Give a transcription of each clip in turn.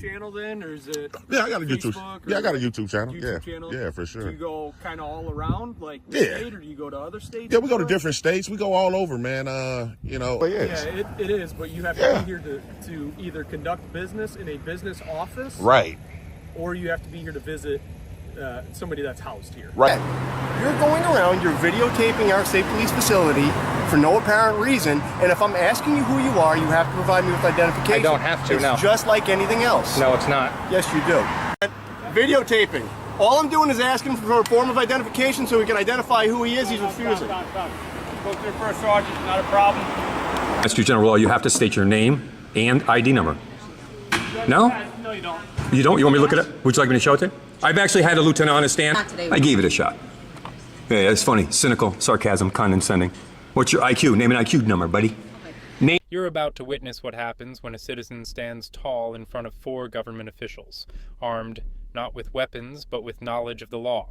channel then, or is it? Yeah, I got a Facebook YouTube. Yeah, I got a YouTube channel. Channel? Yeah, for sure. Do you go kind of all around, like the state, or do you go to other states? Yeah, we go to different states. We go all over, man. You know. But yeah, it is. But you have to be here to either conduct business in a business office, right, or you have to be here to visit somebody that's housed here. Right. You're going around, you're videotaping our state police facility for no apparent reason, and if I'm asking you who you are, you have to provide me with identification. I don't have to, no. It's just like anything else. No, it's not. Yes, you do. Videotaping. All I'm doing is asking for a form of identification so we can identify who he is. He's refusing. Go to the first sergeant, not a problem. That's your general law. You have to state your name and ID number. No? No, you don't. You don't? You want me to look at it? Would you like me to show it to you? I've actually had a lieutenant on his stand. Not today. I gave it a shot. Yeah, it's funny. Cynical, sarcasm, condescending. What's your IQ? Name an IQ number, buddy. Okay. You're about to witness what happens when a citizen stands tall in front of 4 government officials, armed not with weapons, but with knowledge of the law.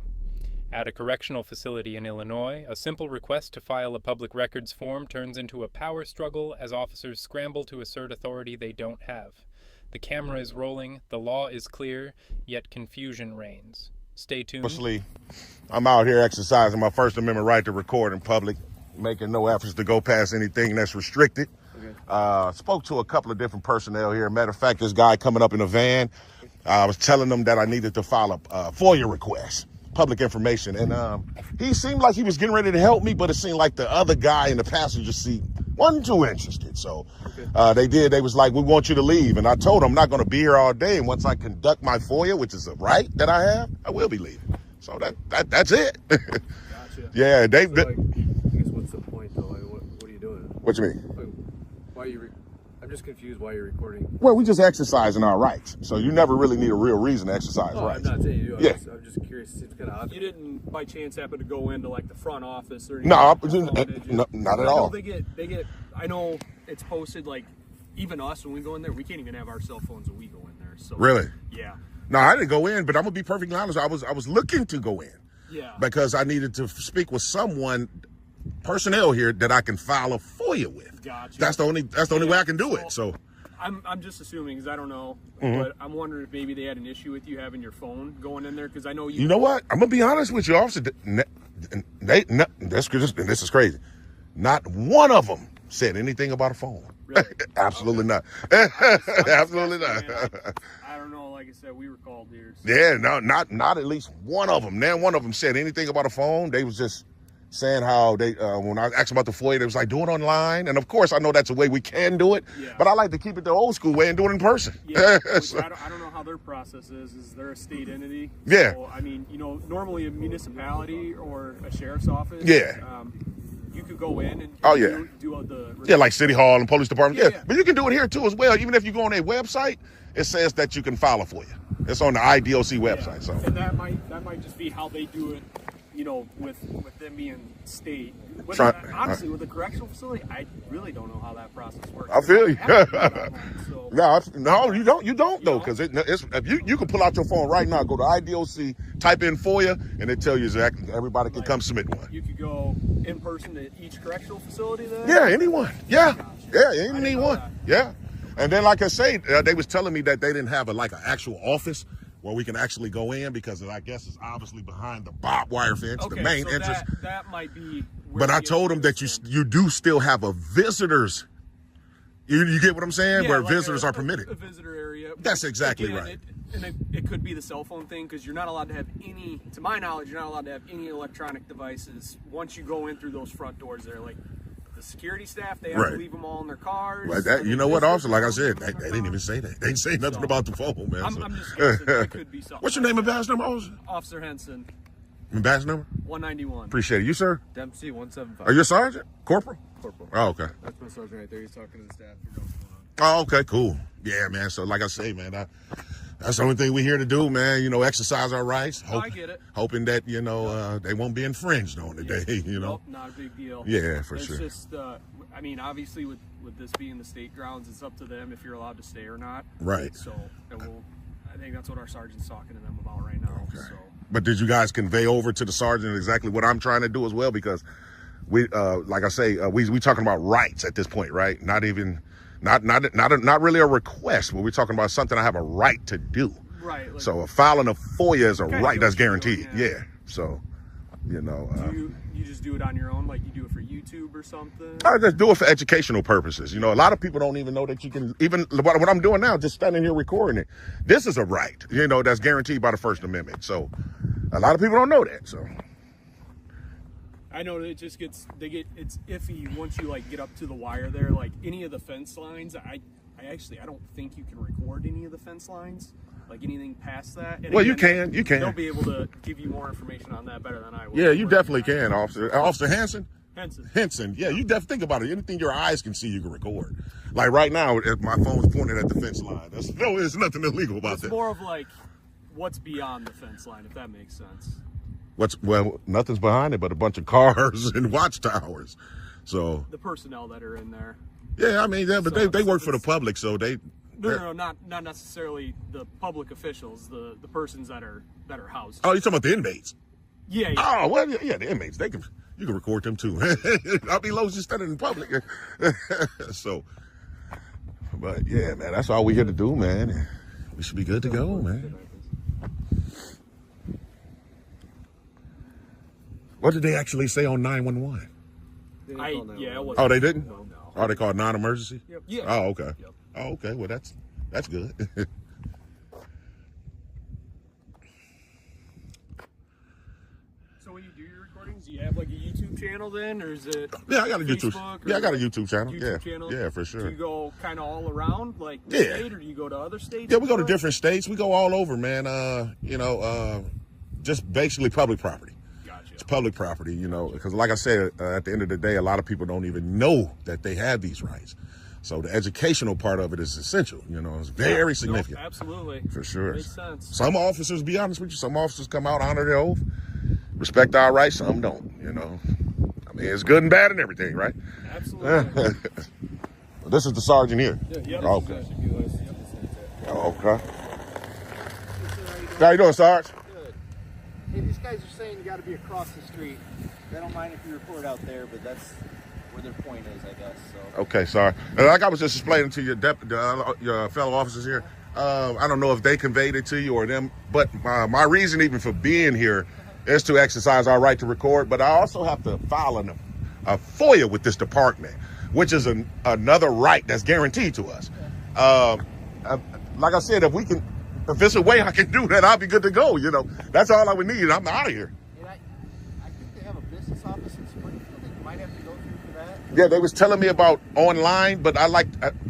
At a correctional facility in Illinois, a simple request to file a public records form turns into a power struggle as officers scramble to assert authority they don't have. The camera is rolling, the law is clear, yet confusion reigns. Stay tuned. Obviously, I'm out here exercising my First Amendment right to record in public, making no efforts to go past anything that's restricted. Okay. Spoke to a couple of different personnel here. Matter of fact, this guy coming up in a van, I was telling them that I needed to file a FOIA request, public information. And he seemed like he was getting ready to help me, but it seemed like the other guy in the passenger seat wasn't too interested. So they was like, we want you to leave. And I told them I'm not going to be here all day. And once I conduct my FOIA, which is a right that I have, I will be leaving. So that's it. Gotcha. Yeah. I guess what's the point though? What are you doing? What you mean? Why are you? I'm just confused why you're recording. Well, we just exercising our rights. So you never really need a real reason to exercise rights. I'm not saying you do. I'm just curious. It seems kind of odd. You didn't by chance happen to go into like the front office or anything? No, not at all. They get. I know it's posted like even us when we go in there, we can't even have our cell phones when we go in there. So Really? Yeah. No, I didn't go in, but I'm gonna be perfectly honest. I was looking to go in. Yeah. Because I needed to speak with someone, personnel here that I can file a FOIA with. Gotcha. That's the only way I can do it. So I'm just assuming because I don't know, but I'm wondering if maybe they had an issue with you having your phone going in there because I know you. You know what? I'm gonna be honest with you, officer. This is crazy. Not one of them said anything about a phone. Really? Absolutely not. Absolutely not. I don't know. Like I said, we were called here. So. Yeah, no, not at least one of them. Now, one of them said anything about a phone. They was just saying how they, when I asked about the FOIA, they was like, do it online. And of course, I know that's a way we can do it, but I like to keep it the old school way and do it in person. Yeah, so, I don't know how their process is. Is there a state entity? Yeah. So, I mean, normally a municipality or a sheriff's office. Yeah. You could go in and do the... Yeah, like City Hall and Police Department. Yeah. But you can do it here too as well. Even if you go on their website, it says that you can file a FOIA. It's on the IDOC website. So. And that might just be how they do it, with them being state. Honestly, with the correctional facility, I really don't know how that process works. I feel you. So. No, you don't though, because if you can pull out your phone right now, go to IDOC, type in FOIA, and it tell you exactly. Everybody can come submit one. You could go in person to each correctional facility then? Yeah, anyone. Yeah, anyone. Yeah. And then, like I say, they was telling me that they didn't have an actual office where we can actually go in because I guess it's obviously behind the barbed wire fence, the main entrance. That might be. But I told them that you do still have a visitors. You get what I'm saying? Where like visitors are permitted. A visitor area. That's exactly right. It could be the cell phone thing because you're not allowed to have any. To my knowledge, you're not allowed to have any electronic devices once you go in through those front doors there. Like the security staff, they have to leave them all in their cars. Well, you know what, officer? Like I said, they didn't even say that. They didn't say nothing about the phone, man. I'm just guessing. It could be something. What's your name and badge number, officer? Officer Henson. And badge number? 191. Appreciate it. You, sir? Dempsey 175. Are you a sergeant? Corporal? Corporal. Oh, okay. That's my sergeant right there. He's talking to the staff. Oh, okay, cool. Yeah, man. So, like I say, man, that's the only thing we're here to do, man. Exercise our rights. I get it. Hoping that, they won't be infringed on today, Nope, not a big deal. Yeah, for sure. It's just, obviously with this being the state grounds, it's up to them if you're allowed to stay or not. Right. So, I think that's what our sergeant's talking to them about right now. Okay. So. But did you guys convey over to the sergeant exactly what I'm trying to do as well? Because we, like I say, we talking about rights at this point, right? Not even Not really a request, but we're talking about something I have a right to do. Right. Like, So filing a FOIA is a kinda right get that's what you're guaranteed. doing, Yeah. So, you know. you just do it on your own, like you do it for YouTube or something? I just do it for educational purposes. You know, a lot of people don't even know that you can, even what I'm doing now, just standing here recording it. This is a right, you know, that's guaranteed by the First Amendment. So a lot of people don't know that. So I know it just it's iffy once you like get up to the wire there. Like any of the fence lines, I don't think you can record any of the fence lines. Like anything past that. And well, again, you can. They'll be able to give you more information on that better than I will. Yeah, you definitely can, Officer. Officer Hanson? Henson. Yeah, you definitely think about it. Anything your eyes can see, you can record. Like right now, my phone's pointed at the fence line. There's nothing illegal about It's that. more of like what's beyond the fence line, if that makes sense. Nothing's behind it but a bunch of cars and watchtowers. So The personnel that are in there. yeah, I mean, yeah, but they work for the public, so they. No, not necessarily the public officials, the persons that are housed. Oh, you're talking about the inmates? Yeah. Oh, well, yeah, the inmates. You can record them too. I'll be low just standing in public. So, but yeah, man, that's all we here to do, man. We should be good to go, man. What did they actually say on 911? It wasn't. Oh, they didn't? No. Oh, they called non-emergency? Yep. Yeah. Oh, okay. Yep. Oh, okay. Well, that's good. So when you do your recordings, do you have like a YouTube channel then, or is it? Yeah, I got a YouTube. Facebook Yeah, I got a YouTube channel. YouTube channel? Yeah, for sure. Do you go kind of all around, like the Yeah. state, or do you go to other states? Yeah, we go to different states. We go all over, man. Just basically public property. Gotcha. It's public property, you know, because like I said, at the end of the day, a lot of people don't even know that they have these rights. So the educational part of it is essential. You know, it's very significant. No, absolutely. For sure. Makes sense. Some officers, be honest with you, some officers come out, honor their oath, respect our rights. Some don't, you know. I mean, it's good and bad and everything, right? Absolutely. This is the sergeant here. Yeah. Okay. Okay. How you doing, Sarge? Good. Hey, these guys are saying you got to be across the street. They don't mind if you record out there, but that's where their point is, I guess. So. Okay, sorry. And like I was just explaining to your fellow officers here, I don't know if they conveyed it to you or them, but my reason even for being here is to exercise our right to record, but I also have to file a FOIA with this department, which is another right that's guaranteed to us. Like I said, if there's a way I can do that, I'll be good to go, you know. That's all I would need. I'm out of here. And I think they have a business office in Springfield that you might have to go through for that. Yeah, they was telling me about online, but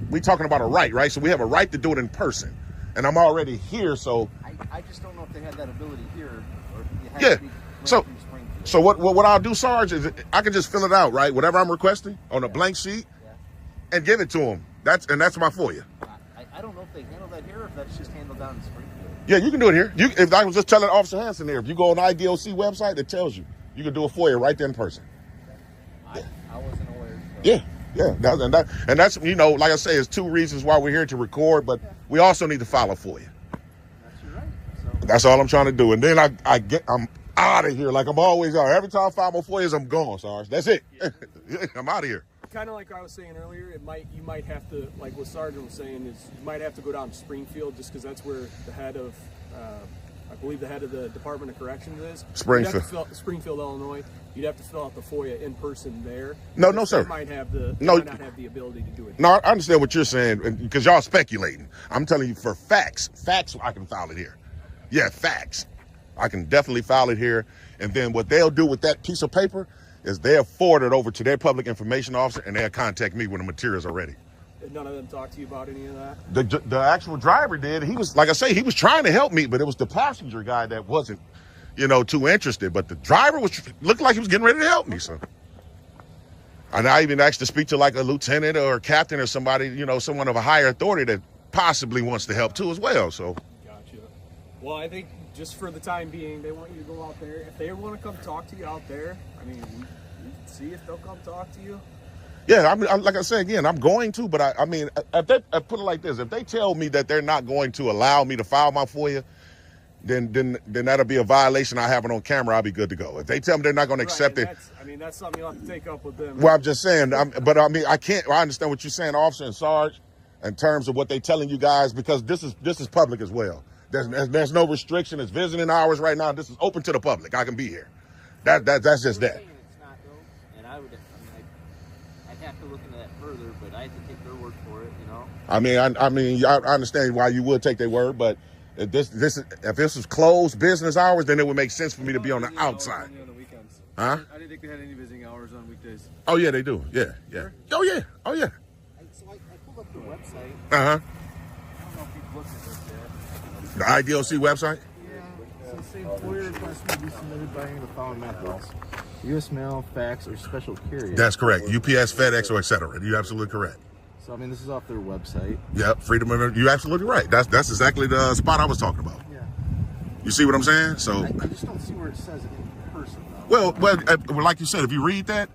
we talking about a right? So we have a right to do it in person. And I'm already here, so. I just don't know if they had that ability here or if you have Yeah, to be so through Springfield. So what I'll do, Sarge, is I can just fill it out, right? Whatever I'm requesting on a blank sheet and give it to them. That's my FOIA. I don't know if they handle that here or if that's just handled down in Springfield. Yeah, you can do it here. If I was just telling Officer Hanson there, if you go on the IDOC website, it tells you. You can do a FOIA right there in person. I wasn't aware. So. Yeah. And that's, you know, like I say, it's two reasons why we're here to record, but we also need to file a FOIA. That's your right. So. That's all I'm trying to do. And then I'm out of here like I'm always are. Every time I file my FOIAs, I'm gone, Sarge. That's it. I'm out of here. Kind of like I was saying earlier, you might have to, like what Sergeant was saying, is you might have to go down to Springfield just because that's where the head of, I believe the head of the Department of Corrections is. Springfield, Illinois. You'd have to fill out the FOIA in person there. No, sir. They might not have the ability to do it. No, I understand what you're saying because y'all speculating. I'm telling you for facts. Facts, I can file it here. Yeah, facts. I can definitely file it here. And then what they'll do with that piece of paper is they'll forward it over to their public information officer and they'll contact me when the materials are ready. Did none of them talk to you about any of that? The actual driver did. He was, like I say, he was trying to help me, but it was the passenger guy that wasn't, you know, too interested. But the driver looked like he was getting ready to help me. So, and I even asked to speak to like a lieutenant or a captain or somebody, you know, someone of a higher authority that possibly wants to help too as well. So, gotcha. Well, I think just for the time being, they want you to go out there. If they want to come talk to you out there, I mean, we can see if they'll come talk to you. Yeah, I mean, like I said again, I'm going to, but I mean, if they put it like this, if they tell me that they're not going to allow me to file my FOIA, then that'll be a violation. I have it on camera. I'll be good to go. If they tell me they're not going to accept it, that's something you'll have to take up with them. well, I'm just saying. But I mean, I can't. I understand what you're saying, officer and sarge, in terms of what they're telling you guys, because this is public as well. There's no restriction. It's visiting hours right now. This is open to the public. I can be here. That's just that. It's not though, and I'd have to look into that further, but I have to take their word for it, you know. I mean, I understand why you would take their word, but if this is closed business hours, then it would make sense for me to be on the outside. On the weekends. Huh? I didn't think they had any visiting hours on weekdays. Oh yeah, they do. Yeah. Sure? Oh yeah. So I pulled up the website. Uh-huh. I don't know if you've looked at this yet. The IDOC website. So the same FOIA request may be submitted by any of the following methods: U.S. mail, fax, or special carrier. That's correct. UPS, FedEx, or etc. You're absolutely correct. So I mean, this is off their website. Yep, freedom of. You're absolutely right. That's exactly the spot I was talking about. Yeah. You see what I'm saying? So. I just don't see where it says it in person, though. Well, like you said, if you read that,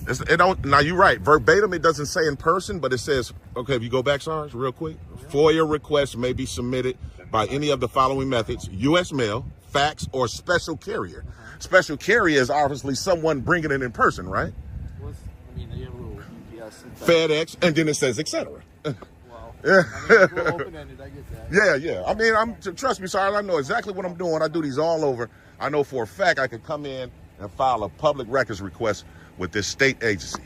it don't. Now you're right. Verbatim, it doesn't say in person, but it says, okay. If you go back, Sarge, real quick, FOIA requests may be submitted by any of the following methods: U.S. mail, fax, or special carrier. Special carrier is obviously someone bringing it in person, right? I mean, they have a little UPS. FedEx, and then it says etc. Wow. Yeah. I mean, it's a little open-ended. I get that. Yeah. I mean, trust me, Sarge, I know exactly what I'm doing. I do these all over. I know for a fact I could come in and file a public records request with this state agency.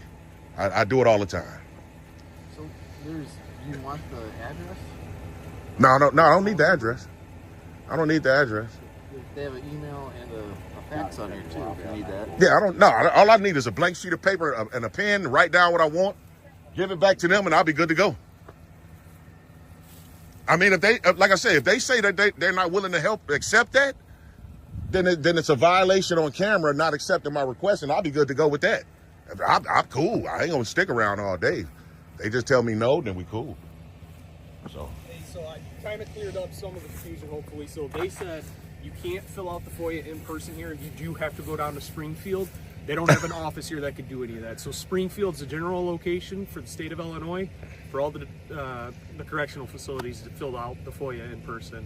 I do it all the time. So do you want the address? No, I don't need the address. I don't need the address. They have an email and a fax on here too, if you need that. Yeah, I don't know. All I need is a blank sheet of paper and a pen to write down what I want, give it back to them, and I'll be good to go. I mean, if they, like I say, if they say that they're not willing to help accept that, then it's a violation on camera not accepting my request, and I'll be good to go with that. I'm cool. I ain't gonna stick around all day. They just tell me no, then we cool. So I kind of cleared up some of the confusion, hopefully. So they said you can't fill out the FOIA in person here. You do have to go down to Springfield. They don't have an office here that could do any of that. So Springfield's a general location for the state of Illinois for all the correctional facilities to fill out the FOIA in person.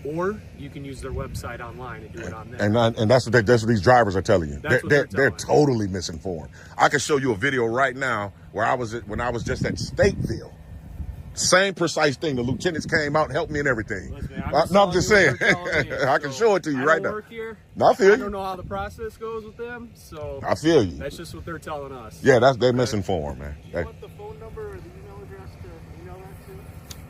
Or you can use their website online and do it on there. And that's what these drivers are telling you. They're telling. totally misinformed. I can show you a video right now where when I was just at Stateville. Same precise thing. The lieutenants came out and helped me and everything. Listen, man, I'm just saying. I can show it to you right now. Work here. No, I feel you. I don't know how the process goes with them, so I feel you. That's just what they're telling us. Yeah, they're misinformed, man. Do you want the phone number or the email address to email that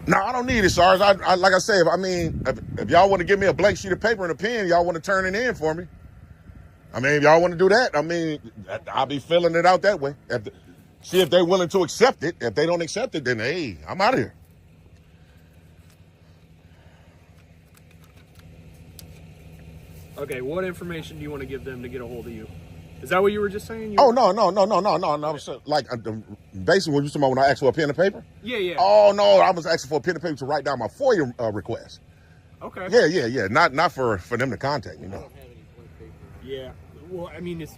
to? No, I don't need it, Sarge. I like I say, if y'all want to give me a blank sheet of paper and a pen, y'all want to turn it in for me. I mean, if y'all want to do that, I mean, I'll be filling it out that way. See if they're willing to accept it. If they don't accept it, then hey, I'm out of here. Okay, what information do you want to give them to get a hold of you? Is that what you were just saying? No. So, like, basically, when you talking about when I asked for a pen and paper? Yeah. Oh no, I was asking for a pen and paper to write down my FOIA request. Okay. Yeah. Not for them to contact me. No. I don't have any blank paper. Yeah. Well, I mean,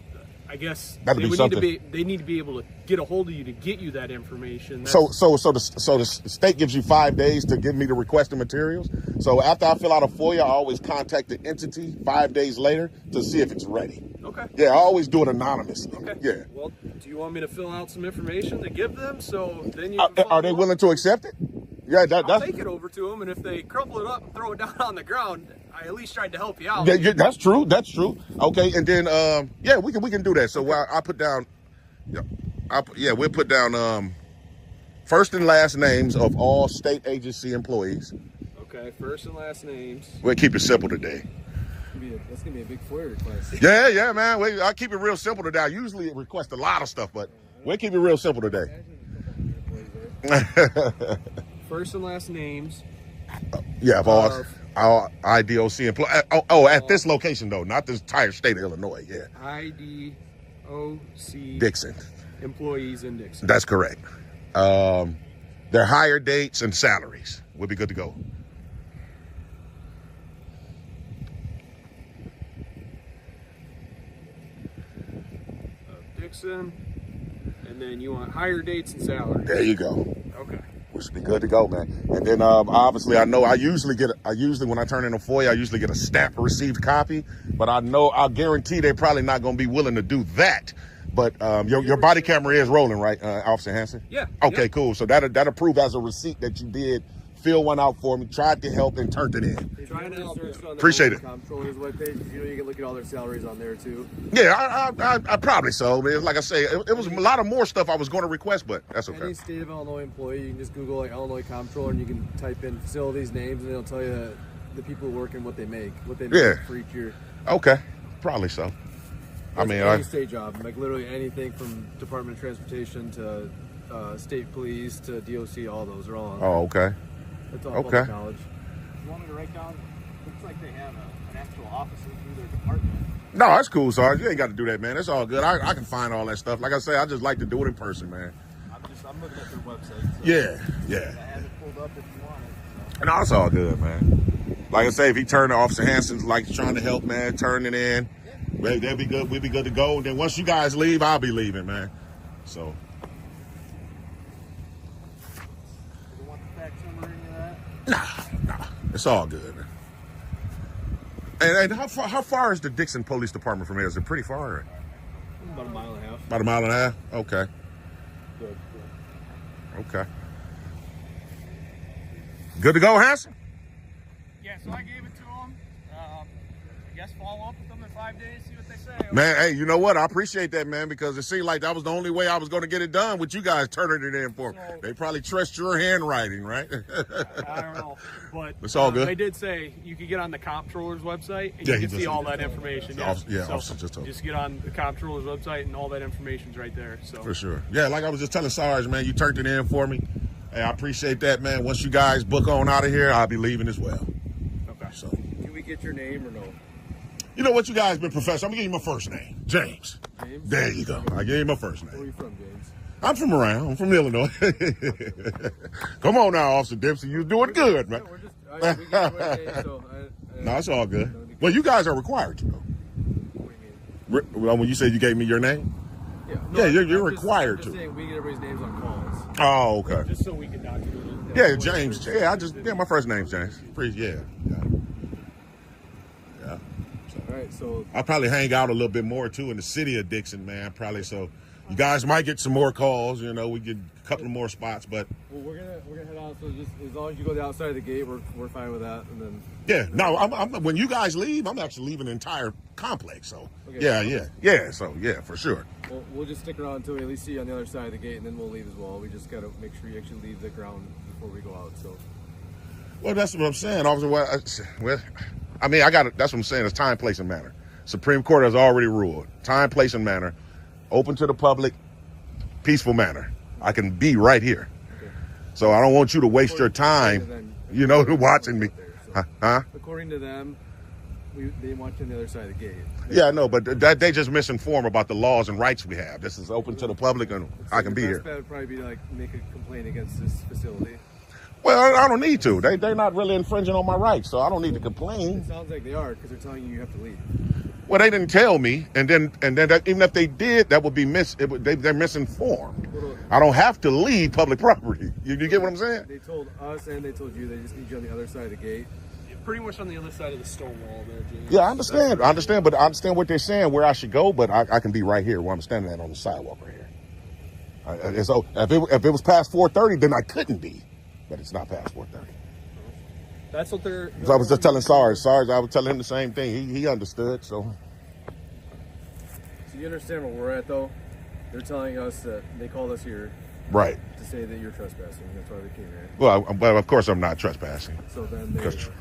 I guess That'd be something. they need to be able to get a hold of you to get you that information. So the state gives you 5 days to give me the requested materials. So after I fill out a FOIA, I always contact the entity 5 days later to see if it's ready. Okay. Yeah, I always do it anonymously. Okay. Yeah. Well, do you want me to fill out some information to give them so then you Are they willing to accept it? Yeah, I'll that's take it over to them, and if they crumple it up and throw it down on the ground, I at least tried to help you out. yeah, that's true. That's true. Okay, and then we can do that. So I put down, we'll put down first and last names of all state agency employees. Okay, first and last names. We'll keep it simple today. That's gonna be a big FOIA request. Yeah, man. I keep it real simple today. I usually request a lot of stuff, but we'll keep it real simple today. First and last names. Yeah, of all our IDOC employees. At this location though, not this entire state of Illinois. Yeah. IDOC Dixon. employees in Dixon. That's correct. Their hire dates and salaries. We'll be good to go. Dixon, and then you want hire dates and salaries. There you go. Okay. We should be good to go, man. And then obviously, I know I usually when I turn in a FOIA, I usually get a stamped received copy. But I'll guarantee they're probably not going to be willing to do that. But your body camera is rolling, right, Officer Hansen? Yeah. Okay, yeah. cool. So that'll prove as a receipt that you did fill one out for me, tried to help, and turned it in. Trying to search on the Appreciate it. Comptroller's webpage. You know, you can look at all their salaries on there too. Yeah, I probably so. Man, like I say, it was a lot of more stuff I was going to request, but that's okay. Any state of Illinois employee, you can just Google like Illinois Comptroller, and you can type in facilities names, and it'll tell you the people who work and what they make for each year. Okay, probably so. I mean, any state job, like literally anything from Department of Transportation to state police to DOC, all those are all on there. Oh, okay. It's all Okay. public knowledge. You want me to write down? Looks like they have an actual officer through their department. No, that's cool, Sarge. You ain't got to do that, man. It's all good. I can find all that stuff. Like I say, I just like to do it in person, man. I'm looking at their website. So Yeah. I have it pulled up if you want it. So. No, it's all good, man. Like I say, if he turned to Officer Hansen's like trying to help, man, turn it in, they'll be good. We'll be good to go. And then once you guys leave, I'll be leaving, man. So. You want the fax number or any of that? Nah. It's all good, man. And how far is the Dixon Police Department from here? Is it pretty far? About a mile and a half. About a mile and a half? Okay. Good. Okay. Good to go, Hanson? Yeah, so I gave it to them. I guess follow up with them in 5 days, see what they say. Man, hey, you know what? I appreciate that, man, because it seemed like that was the only way I was going to get it done with you guys turning it in for me. So, they probably trust your handwriting, right? I don't know, but It's all good. They did say you could get on the comptroller's website and Yeah, you he can just- see all that information. Officer just told me. Just get on the comptroller's website and all that information's right there. So For sure. Yeah, like I was just telling Sarge, man, you turned it in for me. Hey, I appreciate that, man. Once you guys book on out of here, I'll be leaving as well. okay. So, Can we get your name or no? you know what, you guys been professional. I'm going to give you my first name, James. James? There you go. I gave you my first Where are name. you from, James? I'm from around. I'm from Illinois. Come on now, Officer Dempsey. You're doing good, man. Yeah, we're just, we got your name, so No, it's all good. Well, you guys are required to know. What do you mean? Well, when you said you gave me your name? Yeah, Yeah, you're I'm just- required I'm just to. saying we get everybody's names on calls. Oh, okay. Just so we can document it. Yeah, James. Yeah, my first name's James. Yeah. All right, so I'll probably hang out a little bit more too in the city of Dixon, man. Probably so. You guys might get some more calls. You know, we get a couple of more spots, but well, we're gonna head out. So just as long as you go to the outside of the gate, we're fine with that. And then yeah, no. I'm when you guys leave, I'm actually leaving the entire complex. So Okay. yeah. So yeah, for sure. we'll just stick around until we at least see you on the other side of the gate, and then we'll leave as well. We just gotta make sure you actually leave the ground before we go out. So Well, that's what I'm saying, Officer. Well, I mean, that's what I'm saying. It's time, place, and manner. Supreme Court has already ruled. Time, place, and manner. Open to the public, peaceful manner. I can be right here. okay. So I don't want you to waste your time, watching me. Huh? According to them, they want you on the other side of the gate. Yeah, I know, but they just misinform about the laws and rights we have. This is open to the public, and I can be The here. best bet would probably be to make a complaint against this facility. Well, I don't need to. They're not really infringing on my rights, so I don't need to complain. It sounds like they are because they're telling you have to leave. Well, they didn't tell me, and then even if they did, that would be they're misinformed. I don't have to leave public property. You get what I'm saying? They told us and they told you they just need you on the other side of the gate. You're pretty much on the other side of the stone wall there, James. Yeah, I understand, but I understand what they're saying, where I should go, but I can be right here where I'm standing at on the sidewalk right here. So if it was past 4:30, then I couldn't be, but it's not past 4:30. That's what they're. So I was just telling Sarge, I was telling him the same thing. He understood, so. So you understand where we're at, though? They're telling us that they called us here Right. to say that you're trespassing. That's why they came here. Well, of course I'm not trespassing. So then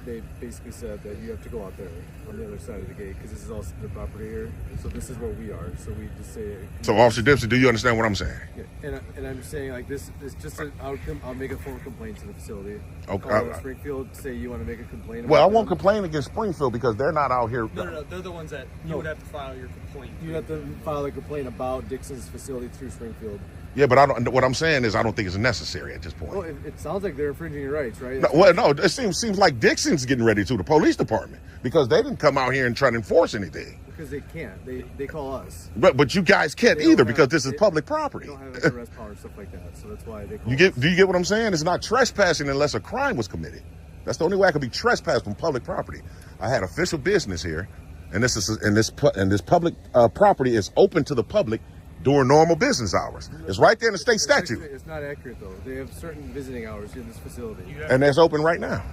they basically said that you have to go out there on the other side of the gate because this is also their property here. So this is where we are. So we just say. So Officer Dempsey, do you understand what I'm saying? Yeah, and I'm saying like this is just an outcome. I'll make a phone complaint to the facility. Okay. Call Springfield. Say you want to make a complaint. Well, I about won't them. complain against Springfield because they're not out here. No, they're the ones that you would have to file your complaint. You have to file a complaint about Dixon's facility through Springfield. Yeah, but what I'm saying is I don't think it's necessary at this point. Well, it sounds like they're infringing your rights, right? No, it seems like Dixon's getting ready to, the police department, because they didn't come out here and try to enforce anything. because they can't. They call us. But you guys can't either because this is public property. They don't have arrest power and stuff like that, so that's why they call Do you get what I'm saying? It's not trespassing unless a crime was committed. That's the only way I could be trespassed from public property. I had official business here, and this public property is open to the public during normal business hours. It's right there in the state statute. It's not accurate though. They have certain visiting hours in this facility. And that's open right now.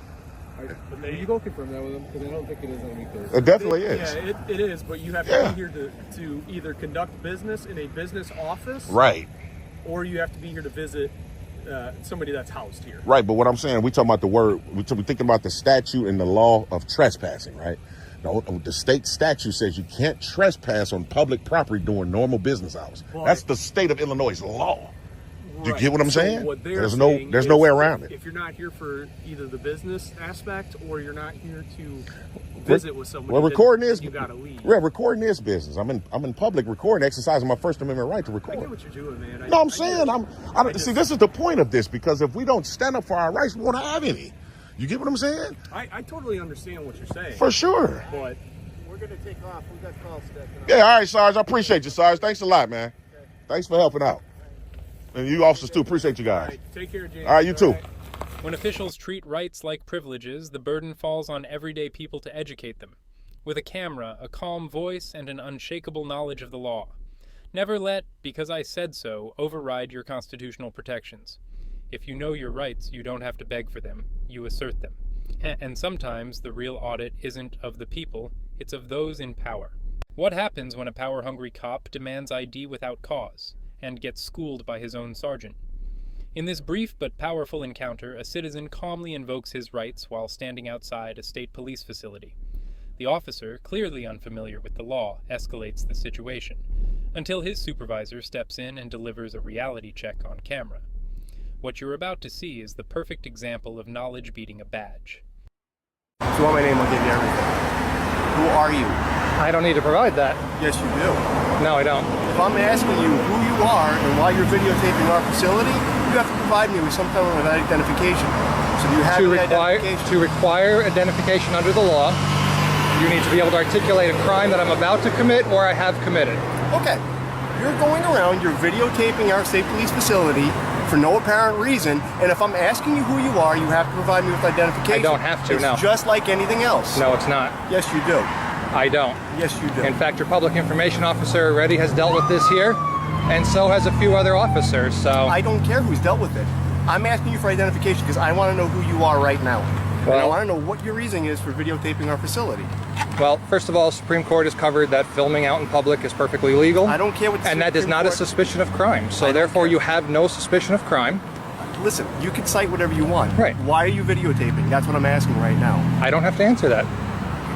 You go confirm that with them because I don't think it is on weekdays. It definitely is. Yeah, it is, but you have to be here to either conduct business in a business office, Right. or you have to be here to visit somebody that's housed here. Right, but what I'm saying, we talking about the word, we're thinking about the statute and the law of trespassing, right? The state statute says you can't trespass on public property during normal business hours. That's the state of Illinois' law. Do you get what I'm saying? What There's no way around it. If you're not here for either the business aspect or you're not here to visit with somebody, well, recording is you gotta leave. Yeah, recording is business. I'm in public recording, exercising my First Amendment right to record. I get what you're doing, man. No, I'm saying see, this is the point of this, because if we don't stand up for our rights, we won't have any. You get what I'm saying? I totally understand what you're saying. For sure. But We're gonna take off. We've got calls stacking up. Yeah, all right, Sarge. I appreciate you, Sarge. Thanks a lot, man. Okay. Thanks for helping out. And you officers too. Appreciate you guys. All right, take care, James. All right, you too. When officials treat rights like privileges, the burden falls on everyday people to educate them. With a camera, a calm voice, and an unshakable knowledge of the law. Never let, because I said so, override your constitutional protections. If you know your rights, you don't have to beg for them. You assert them. And sometimes the real audit isn't of the people, it's of those in power. What happens when a power-hungry cop demands ID without cause and gets schooled by his own sergeant? In this brief but powerful encounter, a citizen calmly invokes his rights while standing outside a state police facility. The officer, clearly unfamiliar with the law, escalates the situation, until his supervisor steps in and delivers a reality check on camera. What you're about to see is the perfect example of knowledge beating a badge. If you want my name, I'll give you everything. Who are you? I don't need to provide that. Yes, you do. No, I don't. If I'm asking you who you are and why you're videotaping our facility, you have to provide me with some kind of identification. So do you have any identification? To require identification under the law, you need to be able to articulate a crime that I'm about to commit or I have committed. Okay. You're going around, you're videotaping our state police facility for no apparent reason, and if I'm asking you who you are, you have to provide me with identification. I don't have to, no. It's just like anything else. No, it's not. Yes, you do. I don't. Yes, you do. In fact, your public information officer already has dealt with this here, and so has a few other officers, so... I don't care who's dealt with it. I'm asking you for identification because I want to know who you are right now. Well, and I want to know what your reason is for videotaping our facility. Well, first of all, Supreme Court has covered that filming out in public is perfectly legal. I don't care what the and that is not a suspicion of crime. So therefore, you have no suspicion of crime. Listen, you can cite whatever you want. Right. Why are you videotaping? That's what I'm asking right now. I don't have to answer that.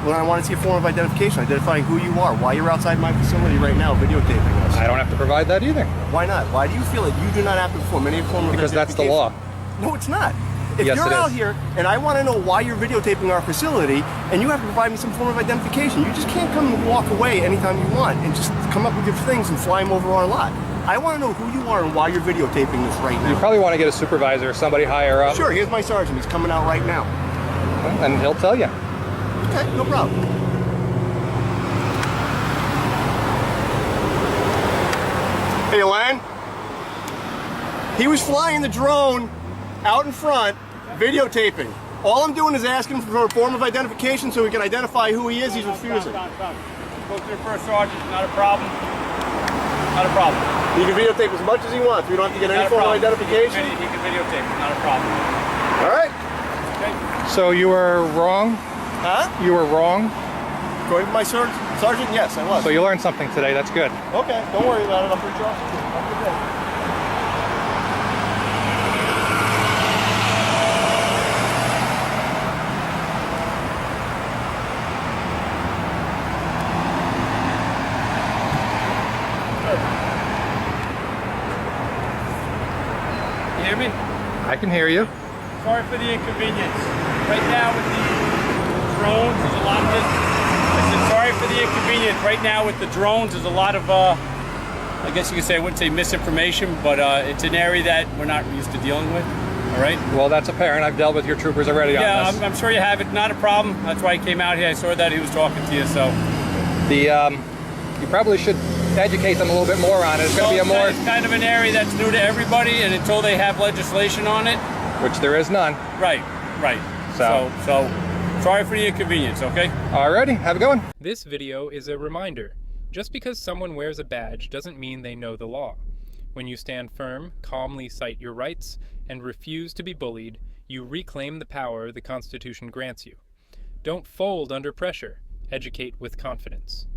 Well, I want to see a form of identification, identifying who you are, why you're outside my facility right now videotaping us. I don't have to provide that either. Why not? Why do you feel that you do not have to perform any form of Because that's the law. No, it's not. If yes, you're out here and I want to know why you're videotaping our facility and you have to provide me some form of identification, you just can't come and walk away anytime you want and just come up with your things and fly them over our lot. I want to know who you are and why you're videotaping this right now. You probably want to get a supervisor or somebody higher up. Sure, here's my sergeant. He's coming out right now. Well, and he'll tell you. Okay, no problem. Hey, Len. He was flying the drone out in front, videotaping. All I'm doing is asking for a form of identification so we can identify who he is. He's refusing. Go to the first sergeant, not a problem. Not a problem. He can videotape as much as he wants. We don't have to get any form of identification. He can videotape, not a problem. All right. Okay. So you were wrong? Huh? You were wrong? According to my sergeant, yes, I was. So you learned something today. That's good. Okay, don't worry about it. I'm pretty sure. Have a good day. You hear me? I can hear you. Sorry for the inconvenience. Right now with the drones, there's a lot of this. I said sorry for the inconvenience. Right now with the drones, there's a lot of, I guess you could say, I wouldn't say misinformation, but it's an area that we're not used to dealing with. All right? Well, that's apparent. I've dealt with your troopers already on this. Yeah, I'm sure you have it. Not a problem. That's why I came out here. I saw that he was talking to you, so. You probably should educate them a little bit more on it. It's going to be a more... It's kind of an area that's new to everybody, and until they have legislation on it... Which there is none. Right. So sorry for the inconvenience, okay? Alrighty, have a good one. This video is a reminder. Just because someone wears a badge doesn't mean they know the law. When you stand firm, calmly cite your rights, and refuse to be bullied, you reclaim the power the Constitution grants you. Don't fold under pressure. Educate with confidence.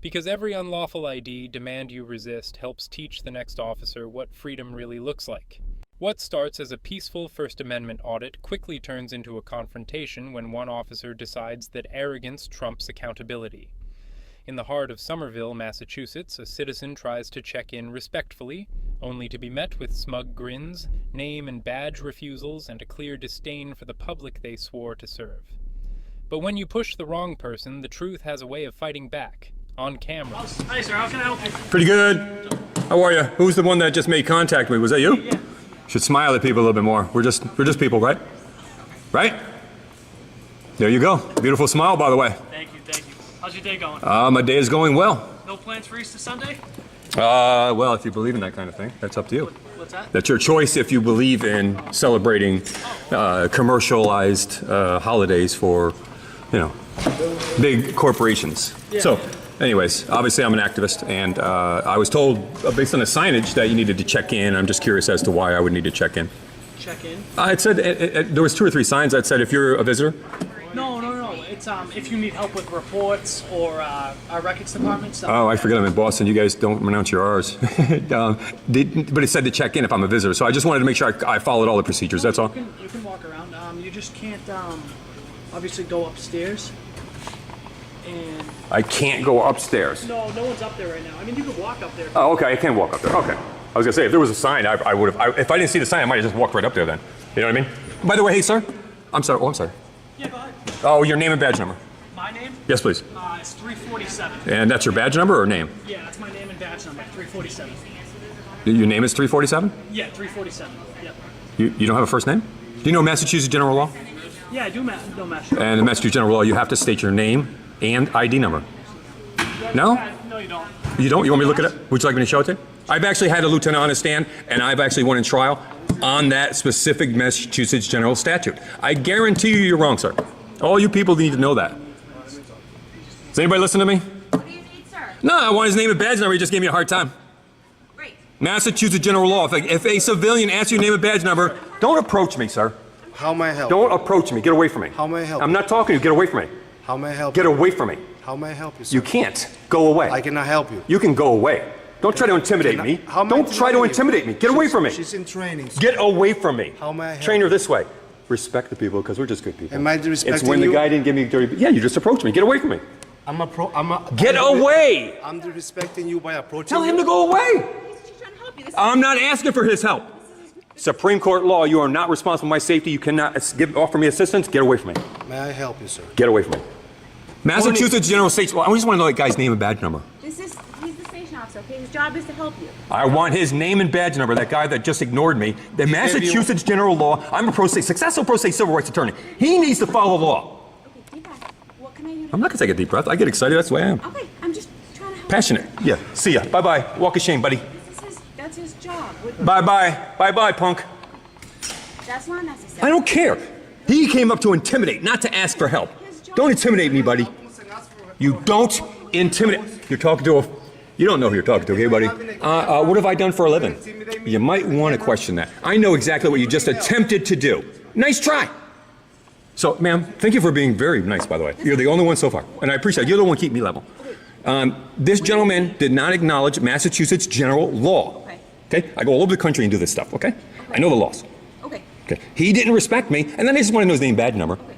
Because every unlawful ID demand you resist helps teach the next officer what freedom really looks like. What starts as a peaceful First Amendment audit quickly turns into a confrontation when one officer decides that arrogance trumps accountability. In the heart of Somerville, Massachusetts, a citizen tries to check in respectfully, only to be met with smug grins, name and badge refusals, and a clear disdain for the public they swore to serve. But when you push the wrong person, the truth has a way of fighting back. On camera. Hi, sir. How can I help you? Pretty good. How are you? Who's the one that just made contact with me? Was that you? Yeah. Should smile at people a little bit more. We're just people, right? Right? There you go. Beautiful smile, by the way. Thank you. How's your day going? My day is going well. No plans for Easter Sunday? Well, if you believe in that kind of thing, that's up to you. What's that? That's your choice if you believe in celebrating commercialized holidays for, big corporations. Yeah. So, anyways, obviously I'm an activist, and I was told, based on the signage, that you needed to check in. I'm just curious as to why I would need to check in. Check in? It said, there was 2 or 3 signs that said if you're a visitor. No. It's if you need help with reports or our records department stuff. Oh, I forget I'm in Boston. You guys don't pronounce your R's. But it said to check in if I'm a visitor, so I just wanted to make sure I followed all the procedures, that's all. You can walk around. You just can't, obviously go upstairs. And I can't go upstairs. no one's up there right now. I mean, you could walk up there. Oh, okay, I can walk up there, okay. I was gonna say, if there was a sign, I would have, if I didn't see the sign, I might have just walked right up there then. You know what I mean? By the way, hey, sir. I'm sorry, I'm sorry. Yeah, go ahead. Oh, your name and badge number. My name? Yes, please. It's 347. And that's your badge number or name? Yeah, that's my name and badge number, 347. Your name is 347? Yeah, 347. Yep. You don't have a first name? Do you know Massachusetts general law? Yeah, I do know Massachusetts. And in Massachusetts general law, you have to state your name and ID number. No? No, you don't. You don't? You want me to look at it? Would you like me to show it to you? I've actually had a lieutenant on a stand, and I've actually won in trial on that specific Massachusetts general statute. I guarantee you're wrong, sir. All you people need to know that. Does anybody listen to me? What do you need, sir? No, I want his name and badge number. He just gave me a hard time. Great. Massachusetts general law. If a civilian asks you your name and badge number, don't approach me, sir. How may I help? Don't approach me. Get away from me. How may I help? I'm not talking to you. Get away from me. How may I help? Get away from me. How may I help you, sir? You can't. Go away. I cannot help you. You can go away. Don't try to intimidate me. How may I Don't try to intimidate me. Get away from me. She's in training. Sir. Get away from me. How may I help Train her you? this way. Respect the people because we're just good people. Am I disrespecting It's when the you? guy didn't give me dirty. Yeah, you just approached me. Get away from me. Get away! I'm disrespecting you by approaching Tell him you. to go away. He's just trying to help you. I'm not asking for his help. Supreme Court law, you are not responsible for my safety. You cannot offer me assistance. Get away from me. May I help you, sir? Get away from me. Massachusetts General States Law. I just want to know that guy's name and badge number. He's the station officer, okay? His job is to help you. I want his name and badge number, that guy that just ignored me. The Massachusetts General Law, I'm a successful pro se civil rights attorney. He needs to follow the law. Okay, deep breath. What can I do? I'm not going to take a deep breath. I get excited. That's the way I am. Okay, I'm just trying to help. Passionate. Yeah. See ya. Bye-bye. Walk of shame, buddy. That's his job. Bye-bye. Bye-bye, punk. That's not necessary. I don't care. He came up to intimidate, not to ask for help. Don't intimidate me, buddy. You don't intimidate. You're talking to a... You don't know who you're talking to, okay, buddy? What have I done for a living? You might want to question that. I know exactly what you just attempted to do. Nice try. So, ma'am, thank you for being very nice, by the way. You're the only one so far, and I appreciate it. You're the one keeping me level. This gentleman did not acknowledge Massachusetts general law. Okay? I go all over the country and do this stuff, okay? I know the laws. Okay. Okay. He didn't respect me, and then I just want to know his name and badge number. Okay.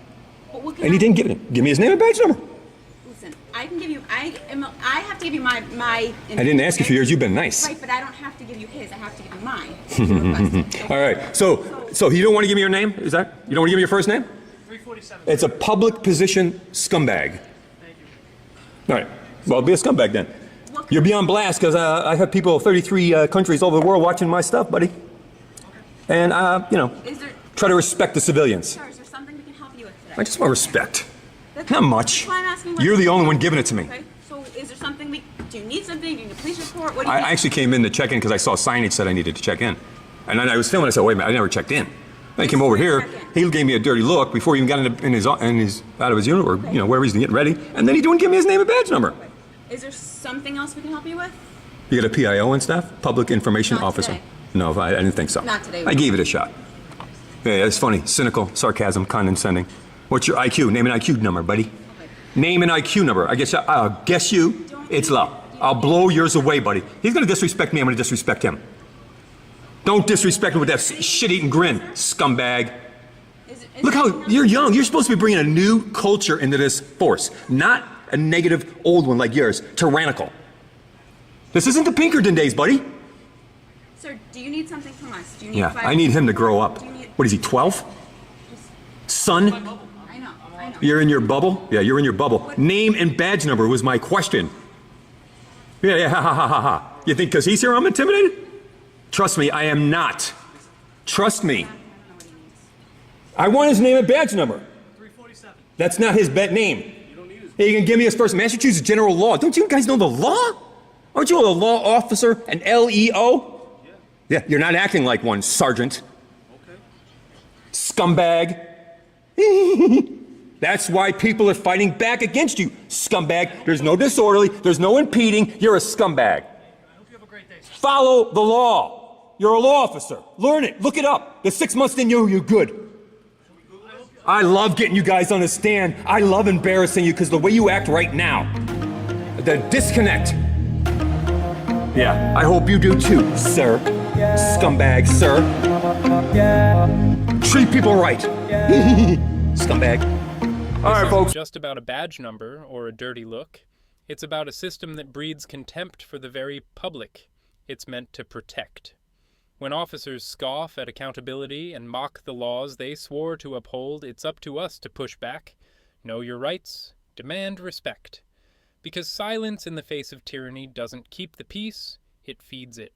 But what can And he didn't give it. Give me his name and badge number. Listen, I can give you. I have to give you my. I didn't ask you for yours. You've been nice. Right, but I don't have to give you his. I have to give you mine. All right. So you don't want to give me your name? Is that? You don't want to give me your first name? 347. It's a public position scumbag. All right. Well, be a scumbag then. You're beyond blast because I have people 33 countries all over the world watching my stuff, buddy. And, you know, try to respect the civilians. Sir, is there something we can help you with today? I just want respect. Not much. That's why I'm asking You're the only one giving it to me. Okay, So is there something do you need something? Do you need a police report? What do you I need? actually came in to check in because I saw signage said I needed to check in. And then I was filming, I said, wait a minute, I never checked in. Then I came over here, he gave me a dirty look before he even got out of his unit, or wherever he's getting ready, and then he didn't give me his name and badge number. Is there something else we can help you with? You got a PIO and stuff? Public Information Not Officer? today. No, I didn't think so. Not today. I gave it a shot. Yeah, it's funny. Cynical, sarcasm, condescending. What's your IQ? Name an IQ number, buddy. Okay. Name an IQ number. I'll guess you. It's low. I'll blow yours away, buddy. He's going to disrespect me. I'm going to disrespect him. Don't disrespect him with that shit-eating grin, scumbag. Look how you're young. You're supposed to be bringing a new culture into this force, not a negative old one like yours, tyrannical. This isn't the Pinkerton days, buddy. Sir, do you need something from us? Do you need Yeah, I need him to grow up. What is he, 12? Son? I know. You're in your bubble? Yeah, you're in your bubble. Name and badge number was my question. Yeah, ha, ha, ha, ha, ha. You think because he's here I'm intimidated? Trust me, I am not. Trust me. I want his name and badge number. 347. That's not his name. You don't need his. Hey, you can give me his first. Massachusetts general law. Don't you guys know the law? Aren't you a law officer, an LEO? Yeah, you're not acting like one, Sergeant. Okay. Scumbag. That's why people are fighting back against you, scumbag. There's no disorderly, there's no impeding, you're a scumbag. I hope you have a great day. Follow the law. You're a law officer. Learn it, look it up. The 6 months didn't know you're good. I love getting you guys on the stand. I love embarrassing you because the way you act right now, the disconnect. Yeah, I hope you do too, sir. Scumbag, sir. Treat people right. Scumbag. All right, folks. It's just about a badge number or a dirty look. It's about a system that breeds contempt for the very public it's meant to protect. When officers scoff at accountability and mock the laws they swore to uphold, it's up to us to push back, know your rights, demand respect. Because silence in the face of tyranny doesn't keep the peace, it feeds it.